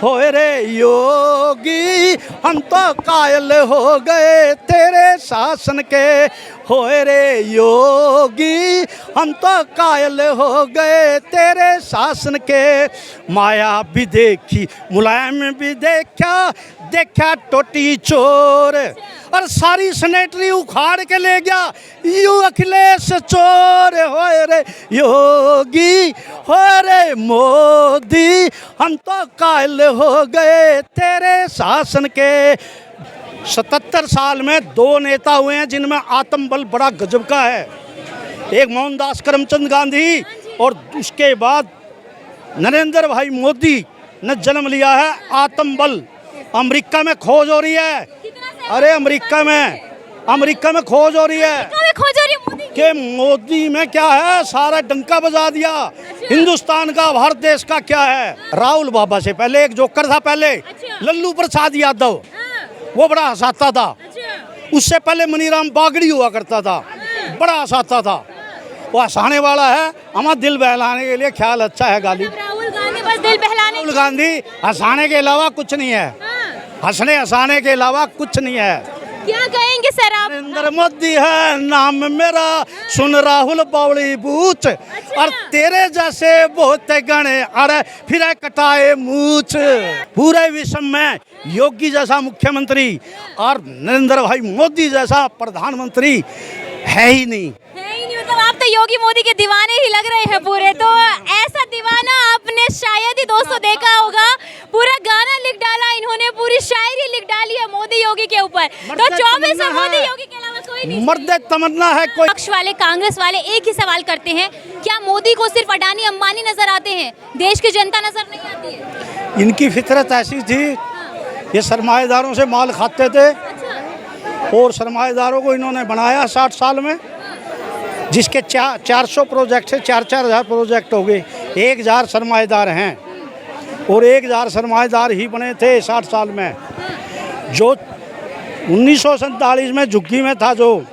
होए रे योगी हम तो कायल हो गए तेरे शासन के, होए रे योगी हम तो कायल हो गए तेरे शासन के। माया भी देखी मुलायम भी देखा, देखा टोटी चोर, और सारी सैनिटरी उखाड़ के ले गया यू अखिलेश चोर। होए रे योगी होए रे मोदी हम तो कायल हो गए तेरे शासन के। 77 साल में 2 नेता हुए हैं जिनमें आत्मबल बड़ा गजब का है। एक मोहनदास करमचंद गांधी और उसके बाद नरेंद्र भाई मोदी ने जन्म लिया है आत्मबल। अमेरिका में खोज हो रही है, अरे अमेरिका में खोज हो रही है कि मोदी में क्या है, सारा डंका बजा दिया। हिंदुस्तान का भारत देश का क्या है। राहुल बाबा से पहले एक जोकर था, पहले लल्लू प्रसाद यादव, वो बड़ा हंसाता था। उससे पहले मनीराम बागड़ी हुआ करता था, बड़ा हंसाता था। वो हंसाने वाला है, हमारा दिल बहलाने के लिए ख्याल अच्छा है गाली। राहुल गांधी हंसाने के अलावा कुछ नहीं है, हंसने हंसाने के अलावा कुछ नहीं है। क्या कहेंगे सर आप? नरेंद्र मोदी है नाम मेरा, सुन राहुल बावली बूच, और तेरे जैसे बहुत गणे अरे फिर कटाए मूछ। पूरे विश्व में योगी जैसा मुख्यमंत्री और नरेंद्र भाई मोदी जैसा प्रधानमंत्री है ही नहीं। मतलब आप तो योगी मोदी के दीवाने ही लग रहे हैं पूरे। तो ऐसा दीवाना आपने शायद ही दोस्तों देखा होगा, पूरा गाना लिख डाला इन्होंने, पूरी शायरी लिख डाली है मोदी योगी के ऊपर। तो 24 मोदी योगी के अलावा कोई नहीं, मर्द तमन्ना है कोई। पक्ष वाले कांग्रेस वाले एक ही सवाल करते हैं, क्या मोदी को सिर्फ अडानी अंबानी नजर आते हैं, देश की जनता नजर नहीं आती है? इनकी फितरत ऐसी थी, ये सरमाएदारों से माल खाते थे और सरमाएदारों को इन्होंने बनाया 60 साल में, जिसके 400 प्रोजेक्ट से 4,000 प्रोजेक्ट हो गए। 1,000 सरमाएदार हैं और 1,000 सरमाएदार ही बने थे 60 साल में। जो 1947 में झुग्गी में था, जो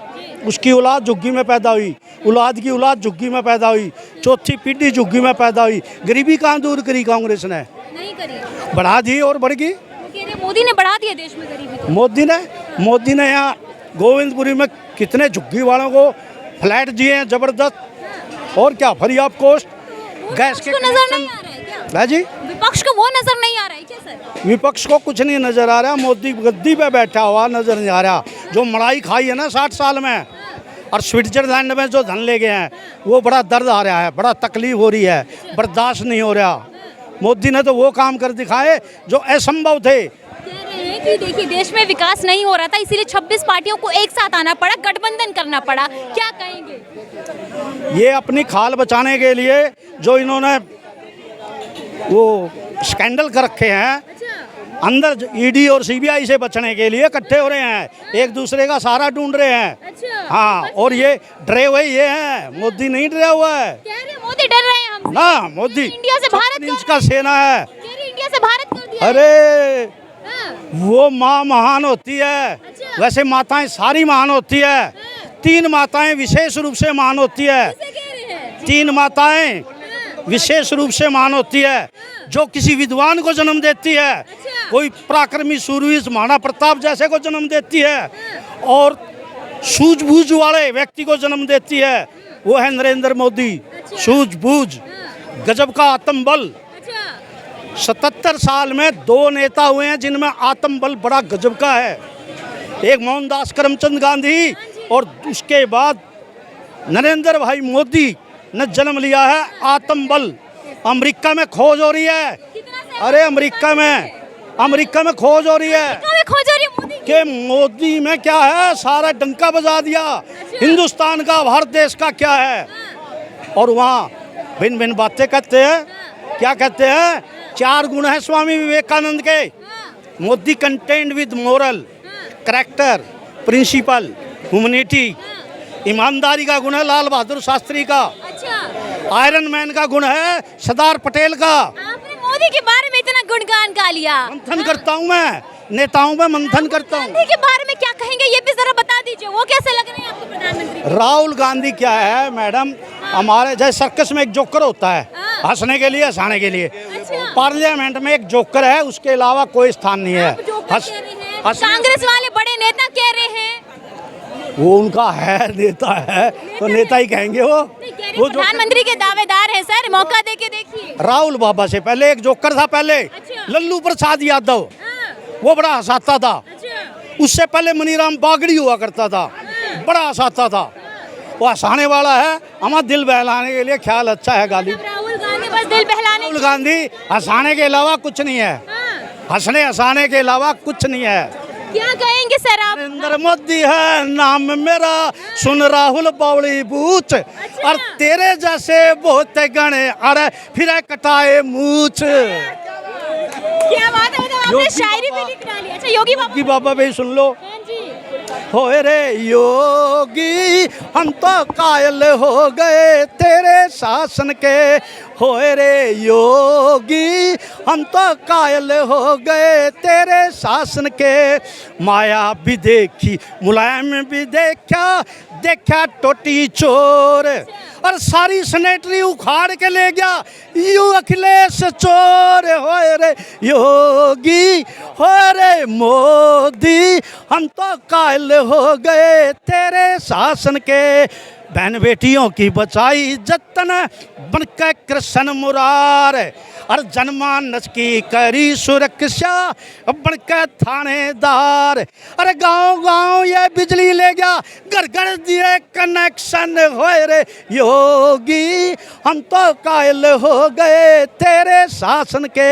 उसकी औलाद झुग्गी में पैदा हुई, औलाद की औलाद झुग्गी में पैदा हुई, चौथी पीढ़ी झुग्गी में पैदा हुई। गरीबी कहाँ दूर करी कांग्रेस ने? नहीं करी, बढ़ा दी और बढ़ गई। मोदी ने बढ़ा दिया देश में गरीबी को। मोदी ने यहाँ गोविंदपुरी में कितने झुग्गी वालों को फ्लैट दिए हैं जबरदस्त, और क्या फ्री ऑफ कॉस्ट गैस के नजर नहीं आ रहा है क्या? जी विपक्ष को वो नजर नहीं आ रहा है क्या सर? विपक्ष को कुछ नहीं नजर आ रहा, मोदी गद्दी पे बैठा हुआ नजर नहीं आ रहा। जो मलाई खाई है ना 60 साल में, और स्विट्जरलैंड में जो धन ले गए हैं, वो बड़ा दर्द आ रहा है, बड़ा तकलीफ हो रही है, बर्दाश्त नहीं हो रहा। मोदी ने तो वो काम कर दिखाए जो असंभव थे। कि देखिए देश में विकास नहीं हो रहा था, इसीलिए 26 पार्टियों को एक साथ आना पड़ा, गठबंधन करना पड़ा। क्या कहेंगे? ये अपनी खाल बचाने के लिए जो इन्होंने वो स्कैंडल कर रखे हैं, अंदर ईडी और सीबीआई से बचने के लिए इकट्ठे हो रहे हैं, एक दूसरे का सहारा ढूंढ रहे हैं। हाँ, और ये डरे हुए ये हैं, मोदी नहीं डरा हुआ है। मोदी डर रहे हैं हम ना, मोदी इंडिया से भारत इंच का सेना है। इंडिया से भारत कर दिया। अरे वो माँ महान होती है, वैसे माताएं सारी महान होती है, 3 माताएं विशेष रूप से महान होती है। 3 माताएं विशेष रूप से महान होती है, जो किसी विद्वान को जन्म देती है, कोई पराक्रमी सूरवीर महाराणा प्रताप जैसे को जन्म देती है, और सूझबूझ वाले व्यक्ति को जन्म देती है, वो है नरेंद्र मोदी। सूझबूझ, गजब का आत्मबल। 77 साल में 2 नेता हुए हैं जिनमें आत्मबल बड़ा गजब का है। एक मोहनदास करमचंद गांधी और उसके बाद नरेंद्र भाई मोदी ने जन्म लिया है आत्मबल। अमेरिका में खोज हो रही है, अरे अमेरिका में खोज हो रही है कि मोदी में क्या है, सारा डंका बजा दिया। हिंदुस्तान का भारत देश का क्या है। और वहाँ भिन्न भिन्न बातें कहते हैं। क्या कहते हैं? 4 गुण है स्वामी विवेकानंद के। मोदी content with moral, character, principle, humanity. ईमानदारी का गुण है लाल बहादुर शास्त्री का। आयरन मैन का गुण है सरदार पटेल का। आपने मोदी के बारे में इतना गुणगान गा लिया। मंथन करता हूँ मैं, नेताओं में मंथन करता हूँ। गांधी के बारे में क्या कहेंगे ये भी जरा बता दीजिए। लीजिए, वो कैसे लग रहे हैं आपको प्रधानमंत्री? राहुल गांधी क्या है मैडम, हमारे जैसे सर्कस में एक जोकर होता है, हंसने के लिए हंसाने के लिए। अच्छा। पार्लियामेंट में एक जोकर है, उसके अलावा कोई स्थान नहीं है। आप जो कह हंस- रहे हैं, हंसने- कांग्रेस वाले बड़े नेता कह रहे हैं, वो उनका है, नेता है तो नेता ही कहेंगे वो। नहीं, कह रहे हैं वो जो प्रधानमंत्री के दावेदार हैं सर, मौका दे के देखिए। राहुल बाबा से पहले एक जोकर था, पहले अच्छा। लल्लू प्रसाद यादव, हाँ, वो बड़ा हंसाता था। अच्छा, उससे पहले मनीराम बागड़ी हुआ करता था, बड़ा हंसाता था। वो हंसाने वाला है, हमारा दिल बहलाने के लिए ख्याल अच्छा है गाली। अब राहुल गांधी बस दिल बहलाने राहुल गांधी हंसाने के अलावा कुछ नहीं है, हाँ, हंसने हंसाने के अलावा कुछ नहीं है। क्या कहेंगे सर आप? नरेंद्र मोदी है नाम मेरा, सुन राहुल बावली बूच, और तेरे जैसे बहुत गणे अरे फिर कटाए मूछ। क्या बात है, मतलब आपने योगी शायरी भी बाबा। लिख डाली। अच्छा, योगी बाबा। योगी बाबा भी सुन लो। हाँ जी, होए रे योगी हम तो कायल हो गए तेरे शासन के, होए रे योगी हम तो कायल हो गए तेरे शासन के। माया भी देखी मुलायम भी देखा, देखा टोटी चोर, और सारी सनेटरी उखाड़ के ले गया यू अखिलेश चोर। होए रे योगी होए रे मोदी हम तो कायल हो गए तेरे शासन के। बहन बेटियों की बचाई जतन बनकर कृष्ण मुरार, और जनमानस की करी सुरक्षा बनकर थानेदार। अरे गांव गांव ये बिजली ले गया, घर घर दिए कनेक्शन। होए रे योगी हम तो कायल हो गए तेरे शासन के।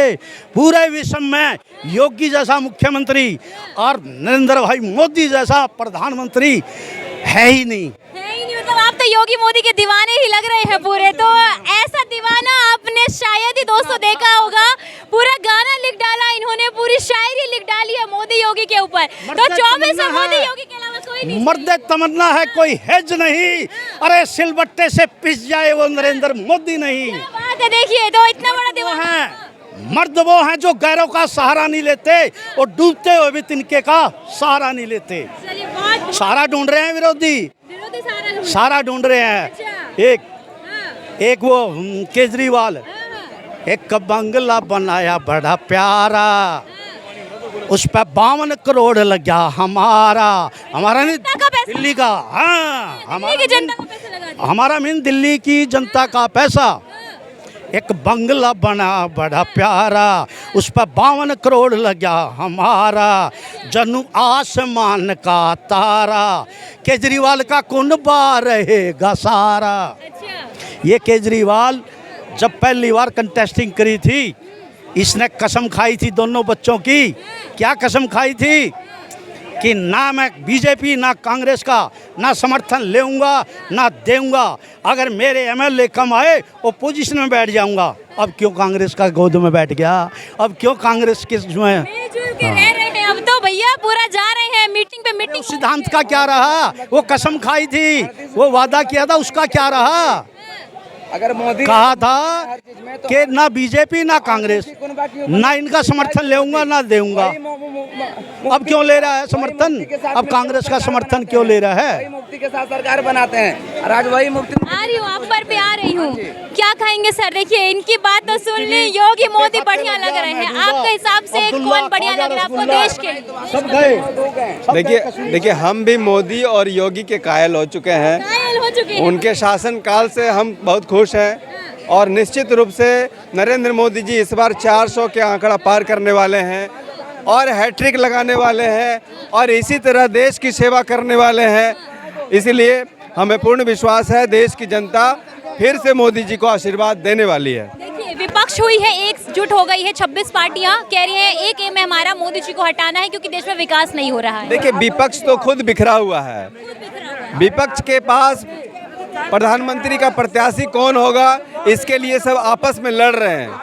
पूरे विश्व में योगी जैसा मुख्यमंत्री और नरेंद्र भाई मोदी जैसा प्रधानमंत्री है ही नहीं। है ही नहीं, मतलब आप तो योगी मोदी के दीवाने ही लग रहे हैं पूरे। तो ऐसा दीवाना आपने शायद ही दोस्तों देखा होगा, पूरा गाना लिख डाला इन्होंने, पूरी शायरी लिख डाली है मोदी योगी के ऊपर। तो 24 में मोदी योगी के अलावा कोई नहीं। मर्द तमन्ना है, कोई हेज नहीं। अरे सिलबट्टे से पिस जाए वो नरेंद्र मोदी नहीं। क्या बात है, देखिए तो इतना बड़ा वो दीवाना हैं मर्द, वो हैं जो गैरों का सहारा नहीं लेते और डूबते हुए भी तिनके का सहारा नहीं लेते। चलिए, बहुत सहारा ढूंढ रहे हैं विरोधी, विरोधी सारा सहारा ढूंढ रहे हैं। अच्छा। एक हाँ, एक वो केजरीवाल, हाँ, एक बंगला बनाया बड़ा प्यारा, उस पर 52 करोड़ लग गया हमारा। हमारा नहीं, जनता का पैसा। दिल्ली का। हाँ, दिल्ली की जनता को पैसे लगा दिए। हमारा मीन दिल्ली की जनता का पैसा। एक बंगला बना बड़ा प्यारा, उस पर 52 करोड़ लग गया हमारा, जनू आसमान का तारा, केजरीवाल का कुनबा रहेगा सारा। अच्छा, ये केजरीवाल जब पहली बार कंटेस्टिंग करी थी, इसने कसम खाई थी दोनों बच्चों की। क्या कसम खाई थी? कि ना मैं बीजेपी ना कांग्रेस का ना समर्थन लेऊंगा ना देऊंगा, अगर मेरे एमएलए कम आए ओपोजिशन में बैठ जाऊंगा। अब क्यों कांग्रेस का गोद में बैठ गया? अब क्यों कांग्रेस के में? मिलजुल के रह रहे हैं अब तो भैया, पूरा जा रहे हैं मीटिंग पे मीटिंग। सिद्धांत का क्या रहा? वो कसम खाई थी, वो वादा किया था, उसका क्या रहा? अगर मोदी कहा था कि ना बीजेपी ना कांग्रेस, ना इनका समर्थन लेऊंगा ना देऊंगा। अब क्यों ले रहा है समर्थन? अब कांग्रेस का समर्थन क्यों ले रहा है? मुफ्ती के साथ सरकार बनाते हैं और आज वही मुफ्ती। आ रही हूँ, आप पर पे आ रही हूँ। क्या कहेंगे सर? देखिए इनकी बात तो सुन ली, योगी मोदी बढ़िया लग रहे हैं। आपके हिसाब से कौन बढ़िया लग रहा है आपको देश के लिए? सब गए। देखिए हम भी मोदी और योगी के कायल हो चुके हैं। घायल हो चुके हैं। उनके शासन काल से हम बहुत खुश हैं और निश्चित रूप से नरेंद्र मोदी जी इस बार 400 के आंकड़ा पार करने वाले हैं और हैट्रिक लगाने वाले हैं और इसी तरह देश की सेवा करने वाले हैं। इसलिए हमें पूर्ण विश्वास है देश की जनता फिर से मोदी जी को आशीर्वाद देने वाली है। देखिए विपक्ष हुई है, एकजुट हो गई है, 26 पार्टियां कह रही हैं एक एम है हमारा, मोदी जी को हटाना है क्योंकि देश में विकास नहीं हो रहा है। देखिए विपक्ष तो खुद बिखरा हुआ है। विपक्ष के पास प्रधानमंत्री का प्रत्याशी कौन होगा इसके लिए सब आपस में लड़ रहे हैं।